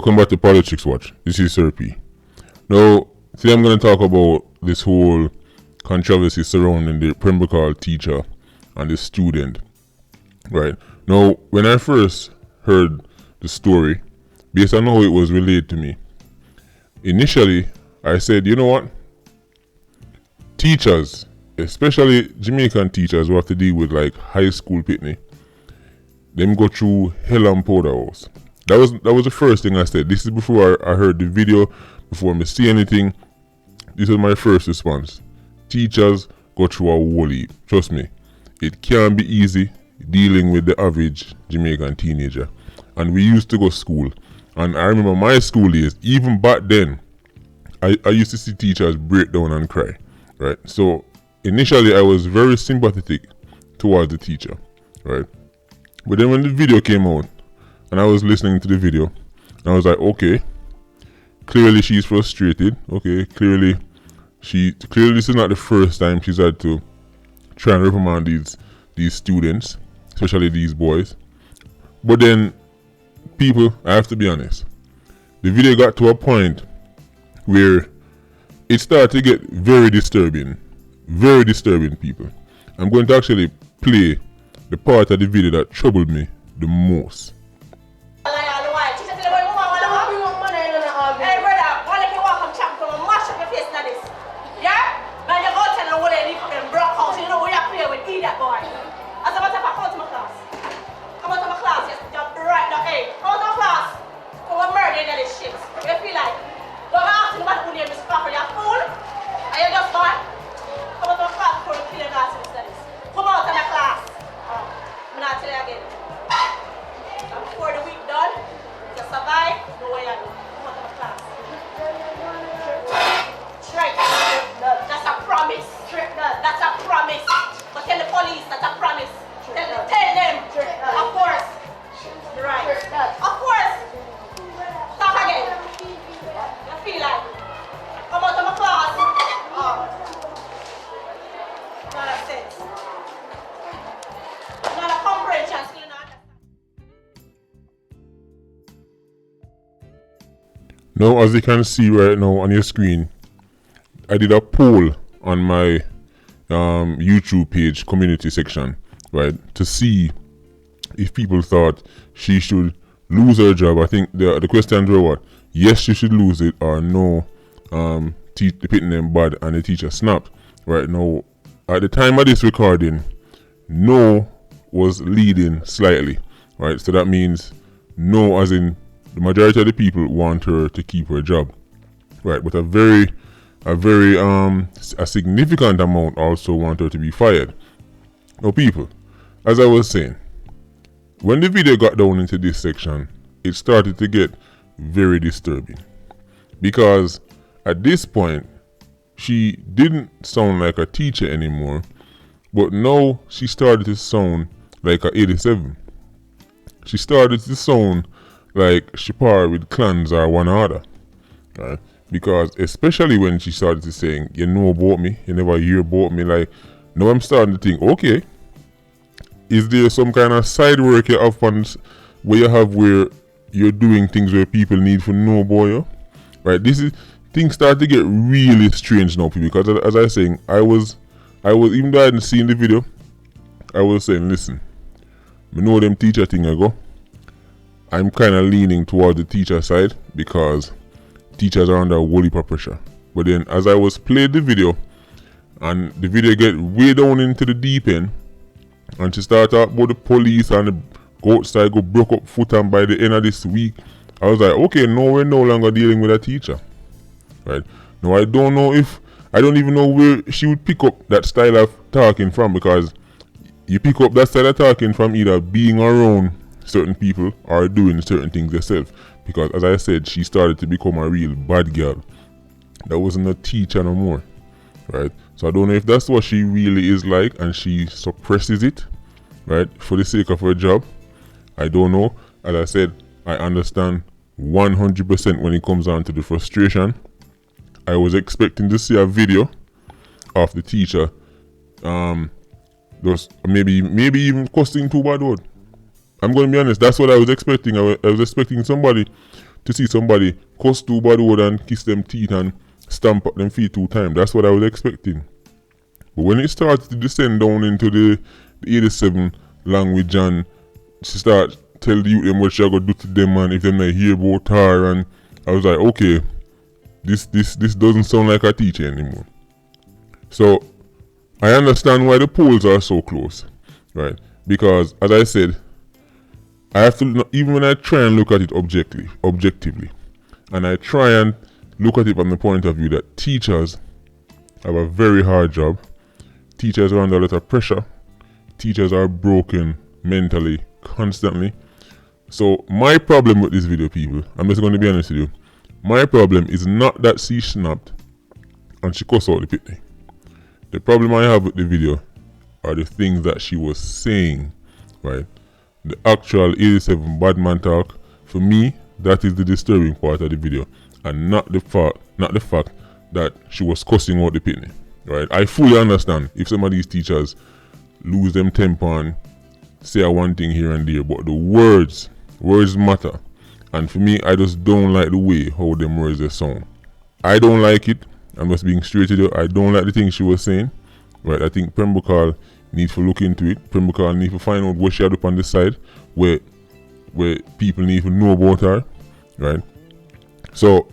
welcome back to Politricks Watch. This is Sir P. Now, today I'm going to talk about this whole controversy surrounding the Pembroke Hall teacher and the student. Right. Now, when I first heard the story, based on how it was relayed to me, initially I said, you know what? Teachers, especially Jamaican teachers who have to deal with like high school pitney, them go through hell and powder house. That was the first thing I said. This is before I heard the video, before I see anything. This was my first response. Teachers go through a whole heap. Trust me, it can't be easy dealing with the average Jamaican teenager. And we used to go to school. And I remember my school days, even back then, I used to see teachers break down and cry. Right? So initially I was very sympathetic towards the teacher. Right? But then when the video came out, and I was listening to the video, and I was like, okay, clearly she's frustrated. Okay, clearly this is not the first time she's had to try and reprimand these students, especially these boys. But then, people, I have to be honest, the video got to a point where it started to get very disturbing, people. I'm going to actually play the part of the video that troubled me the most. That boy. As a matter of fact, come out to my class. Come out to my class, yes, jump right now. Hey, come out to my class. Come on, murder in this shit. You feel like? Don't ask me what your name is, Papa, you're a fool. Are you just boy? Come out to my class before you kill your ass in studies. Come out to my class. I'm not telling you again. And before the week done, you survive, no way you do. Come out to my class. Straight. That's a promise. That's a promise. But tell the police that's a promise. Tell them. Of course. Right. Of course. Talk again. You feel like? Come out of my class. Nonsense. Not a comprehension skill. Now, as you can see right now on your screen, I did a poll on my YouTube page community section, right, to see if people thought she should lose her job. I think the questions were what? Yes, she should lose it, or no, the pitting them bad and the teacher snapped. Right now, at the time of this recording, no was leading slightly, right? So that means no, as in the majority of the people want her to keep her job, right? But a significant amount also want her to be fired. Now, people, as I was saying, when the video got down into this section, it started to get very disturbing, because at this point she didn't sound like a teacher anymore, but now she started to sound like a 87. She started to sound like she part with clans or one other, right? Because especially when she started to saying, you know about me, you never hear about me, like, now I'm starting to think, okay, is there some kind of side work you have where you have where you're doing things where people need to know about you? Right? Things start to get really strange now, because as I was saying, I was even though I hadn't seen the video, I was saying, listen, I know them teacher thing I go. I'm kind of leaning towards the teacher side, because teachers are under a whole heap of pressure. But then as I was playing the video, and the video get way down into the deep end, and she started talking about the police and the go outside, go broke up foot, and by the end of this week, I was like, okay, no, we're no longer dealing with a teacher. Right? Now I don't even know where she would pick up that style of talking from, because you pick up that style of talking from either being around certain people or doing certain things yourself. Because as I said, she started to become a real bad girl. That wasn't a teacher no more, right? So I don't know if that's what she really is like and she suppresses it, right, for the sake of her job. I don't know. As I said, I understand 100% when it comes down to the frustration. I was expecting to see a video of the teacher just maybe even cussing too bad word. I'm going to be honest, that's what I was expecting. I was expecting somebody to see somebody cuss too bad word and kiss them teeth and stamp up them feet 2 times. That's what I was expecting. But when it started to descend down into the 87 language and she started tell the youth them what she gonna do to them and if them not hear about her, and I was like, okay, this doesn't sound like a teacher anymore. So I understand why the polls are so close, right? Because as I said, I have to, even when I try and look at it objectively, and I try and look at it from the point of view that teachers have a very hard job. Teachers are under a lot of pressure. Teachers are broken mentally constantly. So my problem with this video, people, I'm just going to be honest with you. My problem is not that she snapped and she cussed out the pitney. The problem I have with the video are the things that she was saying, right? The actual 87 bad man talk. For me, that is the disturbing part of the video, and not the fact that she was cussing out the pitney, right? I fully understand if some of these teachers lose them temper and say one thing here and there, but the words matter. And for me, I just don't like the way how them words they sound. I don't like it. I'm just being straight to you. I don't like the things she was saying. Right? I think Pembroke Hall needs to look into it. Pembroke Hall needs to find out what she had up on the side where people need to know about her. Right? So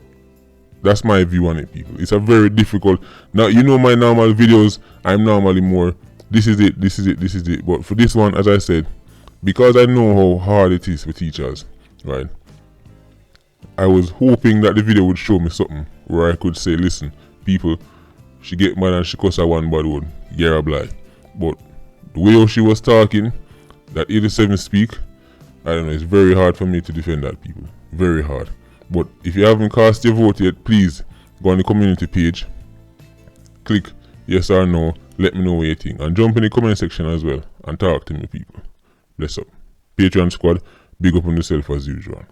that's my view on it, people. It's a very difficult. Now, you know my normal videos, I'm normally more this is it. But for this one, as I said, because I know how hard it is for teachers, right? I was hoping that the video would show me something where I could say, listen, people, she get mad and she cuss her one bad word, yeah, I blind. But the way how she was talking, that 87 speak, I don't know, it's very hard for me to defend that, people. Very hard. But if you haven't cast your vote yet, please go on the community page, click yes or no, let me know what you think, and jump in the comment section as well and talk to me, people. Bless up. Patreon squad, big up on yourself as usual.